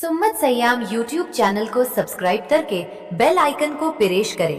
सुम्मत Siam YouTube channel को subscribe करके बेल icon को प्रेस करें।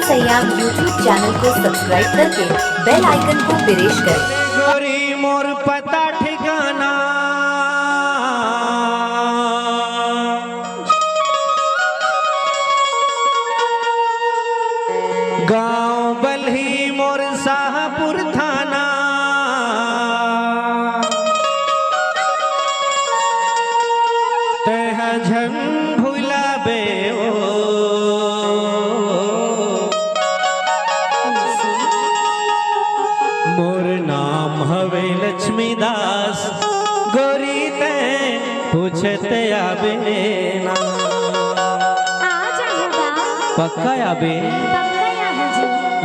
सयाम यूट्यूब चैनल को सब्सक्राइब करके बेल आइकन को प्रेस करें। गोरी मोर पता ठिकाना गांव बल्ही मोर शाहपुर थाना तह झन भुलाबे मोर नाम हवे लक्ष्मीदास गोरी ते पूछते आबे ना पक्का आबे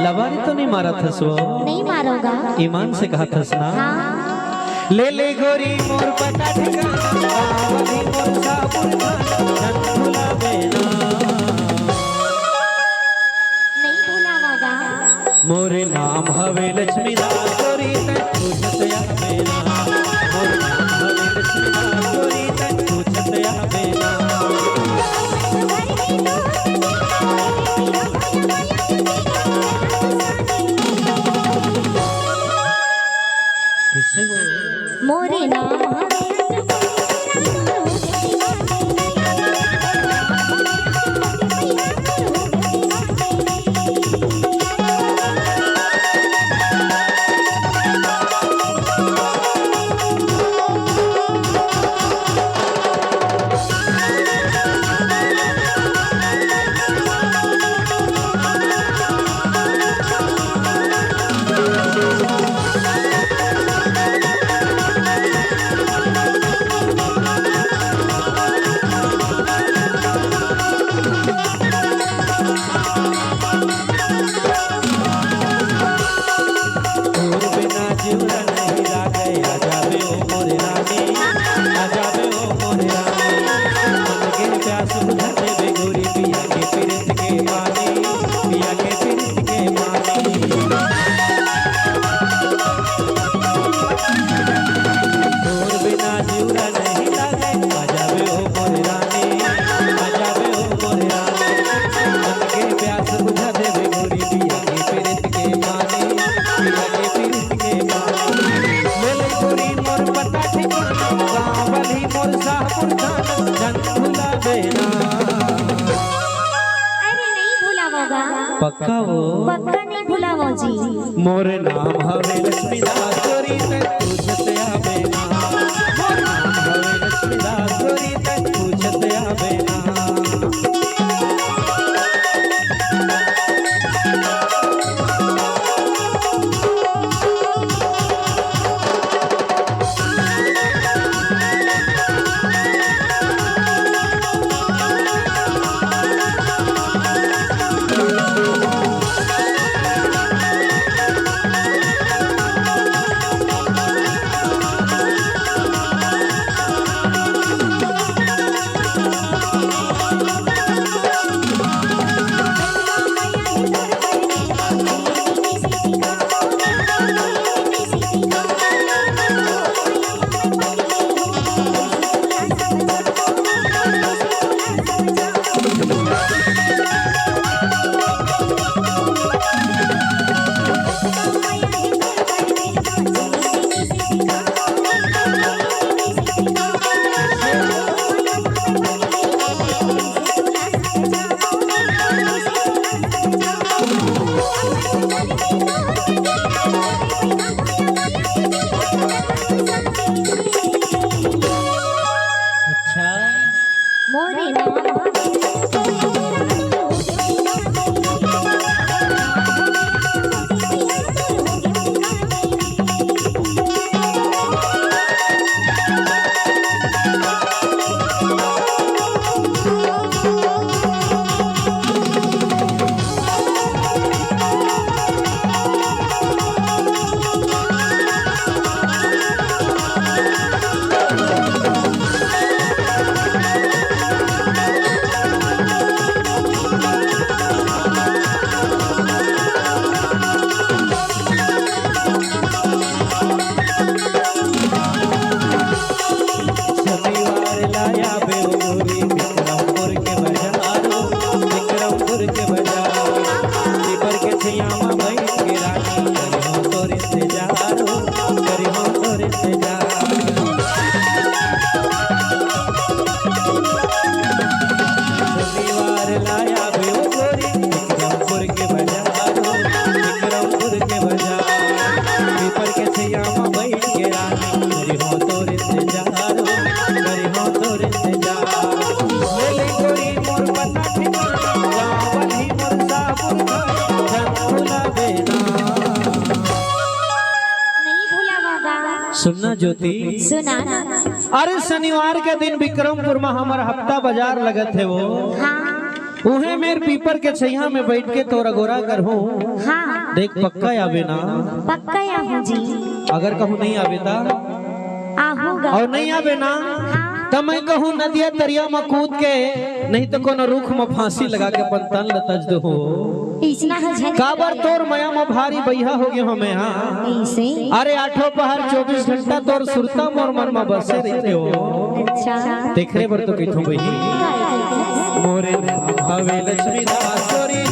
लवारी तो नहीं मारा थस वो नहीं मारोगा ईमान से कहा थस ना हाँ। ले ले गोरी मोर पता ठिकाना गावली मोर शाहपुर थाना जन भुलाबे ना नहीं भुलावागा मोरे नाम हवे लक्ष्मीदास गोरी ते पूछते आबे ना मोर नाम हवे लक्ष्मीदास गोरी ते पूछते आबे ना किससे वो मोरे नाम पक्का वो पक्का नहीं भुलावा जी मोर नाम हवे लक्ष्मीदास गोरी ते पूछते आबे ना मोर नाम हवे लक्ष्मीदास गोरी ते पूछते आबे ना सुनना ज्योति, सुना ना। अरे शनिवार के दिन विक्रमपुर में हमारा हफ्ता बाजार लगत है वो, हाँ उहे मेर पीपर के छैया में बैठ के तोरा गोरा कर हूँ। हाँ देख पक्का आवे ना, पक्का आहू जी, अगर कहूँ नहीं आवे ता आहूगा। और नहीं आवे ना तो मैं कहूँ नदिया तरिया में कूद के, नहीं तो कोनो रुख में फांसी लगा के अपन तन लतज दो। इतना है झन काबर तोर मया में भारी बैहा हो गए हमें। हाँ ऐसे। अरे आठों पहर 24 घंटा तोर सुरता मोर मन में बसे रहते हो। अच्छा देख रे बर तो किथों बही मोरे नाम हवे लक्ष्मी दास तोरी